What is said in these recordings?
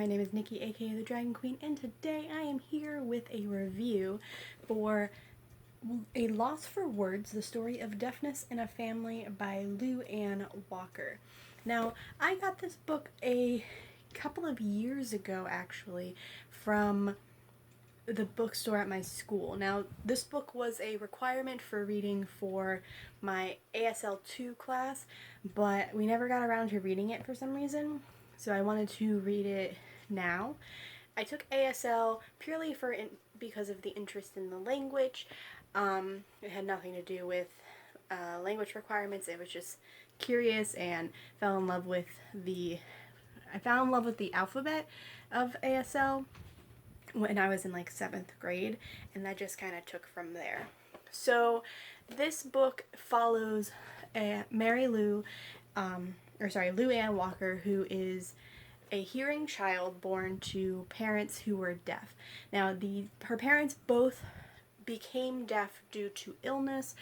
My name is Nikki, aka the Dragon Queen, and today I am here with a review for A Loss for Words, The Story of Deafness in a Family by Lou Anne Walker. Now, I got this book a couple of years ago, actually, from the bookstore at my school. Now, this book was a requirement for reading for my ASL 2 class, but we never got around to reading it for some reason, so I wanted to read it now. I took ASL purely because of the interest in the language. It had nothing to do with language requirements. It was just curious, and I fell in love with the alphabet of ASL when I was in like 7th grade, and that just kind of took from there. So this book follows Lou Anne Walker, who is a hearing child born to parents who were deaf. Now, her parents both became deaf due to illness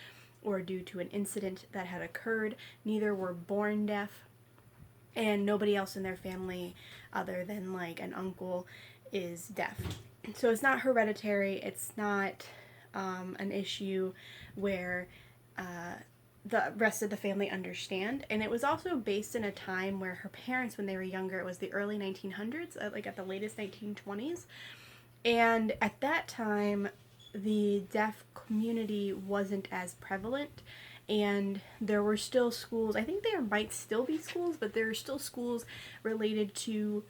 or due to an incident that had occurred. Neither were born deaf, and nobody else in their family, other than like an uncle, is deaf. So it's not hereditary. It's not an issue where the rest of the family understand. And it was also based in a time where her parents, when they were younger, it was the early 1900s, like at the latest 1920s. And at that time, the deaf community wasn't as prevalent, and there were still schools. I think there might still be schools, but there are still schools related to,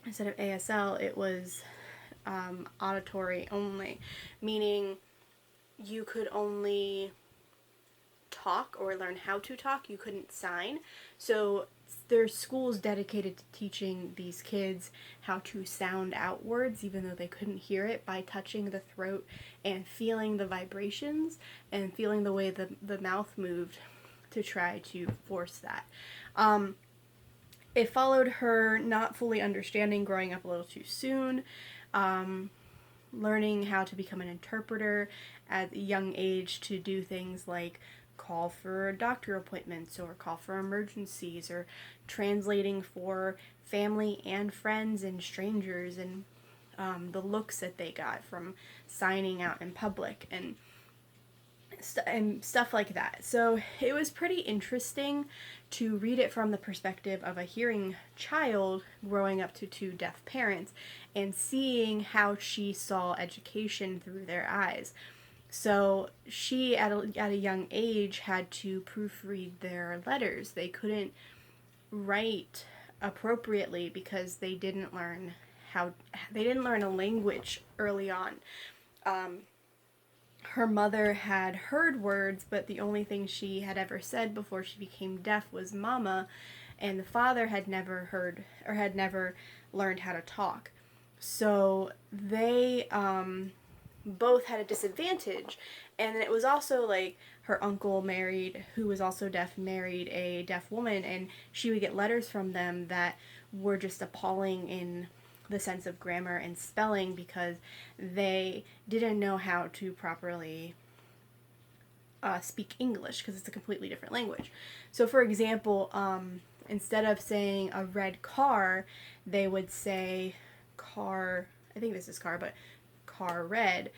instead of ASL, it was auditory only, meaning you could only talk or learn how to talk. You couldn't sign. So there's schools dedicated to teaching these kids how to sound out words, even though they couldn't hear it, by touching the throat and feeling the vibrations and feeling the way the mouth moved to try to force that. It followed her not fully understanding, growing up a little too soon, learning how to become an interpreter at a young age to do things like call for doctor appointments or call for emergencies, or translating for family and friends and strangers, and the looks that they got from signing out in public and stuff like that. So it was pretty interesting to read it from the perspective of a hearing child growing up to two deaf parents and seeing how she saw education through their eyes. So she, at a young age, had to proofread their letters. They couldn't write appropriately because they didn't learn a language early on. Her mother had heard words, but the only thing she had ever said before she became deaf was mama, and the father had never heard or had never learned how to talk. So they both had a disadvantage. And it was also like her uncle who was also deaf, married a deaf woman, and she would get letters from them that were just appalling in the sense of grammar and spelling, because they didn't know how to properly speak English, because it's a completely different language. So for example, instead of saying a red car, they would say car, I think this is car, but car red,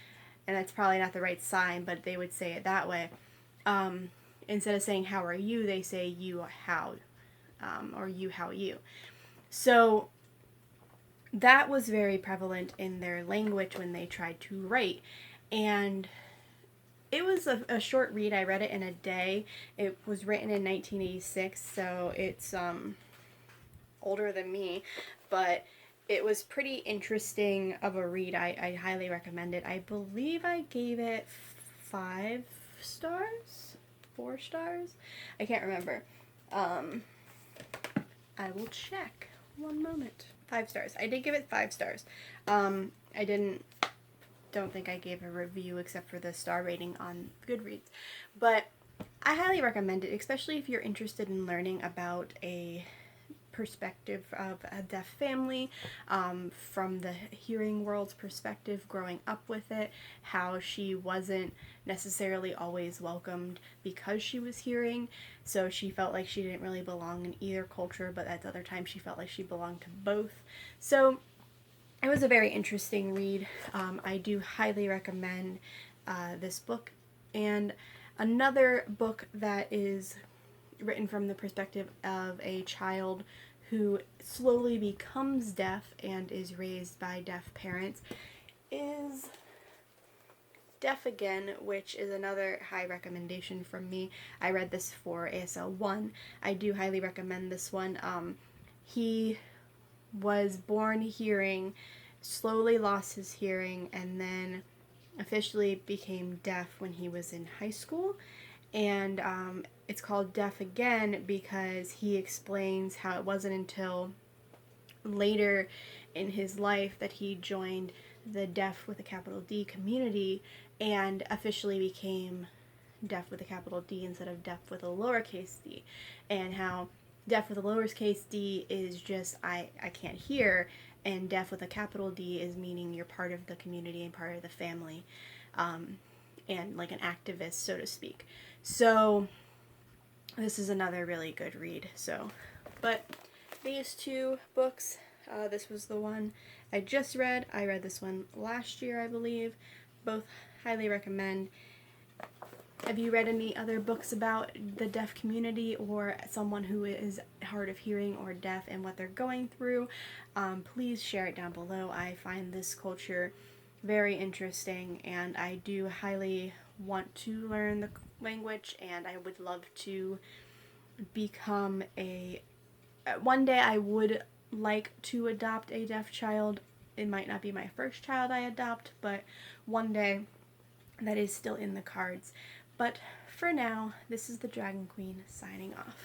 and that's probably not the right sign, but they would say it that way. Instead of saying how are you, they say you how, or you how you. So that was very prevalent in their language when they tried to write. And it was a short read. I read it in a day. It was written in 1986, so it's older than me, but it was pretty interesting of a read. I highly recommend it. I believe I gave it 5 stars? 4 stars? I can't remember. I will check. One moment. 5 stars. I did give it 5 stars. I don't think I gave a review except for the star rating on Goodreads. But I highly recommend it, especially if you're interested in learning about a perspective of a deaf family, from the hearing world's perspective, growing up with it, how she wasn't necessarily always welcomed because she was hearing, so she felt like she didn't really belong in either culture, but at other times she felt like she belonged to both. So it was a very interesting read. I do highly recommend this book. And another book that is written from the perspective of a child who slowly becomes deaf and is raised by deaf parents is Deaf Again, which is another high recommendation from me. I read this for ASL 1. I do highly recommend this one. He was born hearing, slowly lost his hearing, and then officially became deaf when he was in high school. And it's called Deaf Again because he explains how it wasn't until later in his life that he joined the Deaf with a capital D community and officially became deaf with a capital D instead of deaf with a lowercase d, and how deaf with a lowercase d is just I can't hear, and deaf with a capital D is meaning you're part of the community and part of the family, and like an activist, so to speak. So this is another really good read. So, but these two books, this was the one I just read. I read this one last year, I believe. Both highly recommend. Have you read any other books about the deaf community or someone who is hard of hearing or deaf and what they're going through? Please share it down below. I find this culture very interesting, and I do highly want to learn the language, and I would love to become a... One day I would like to adopt a deaf child. It might not be my first child I adopt, but one day that is still in the cards. But for now, this is the Dragon Queen signing off.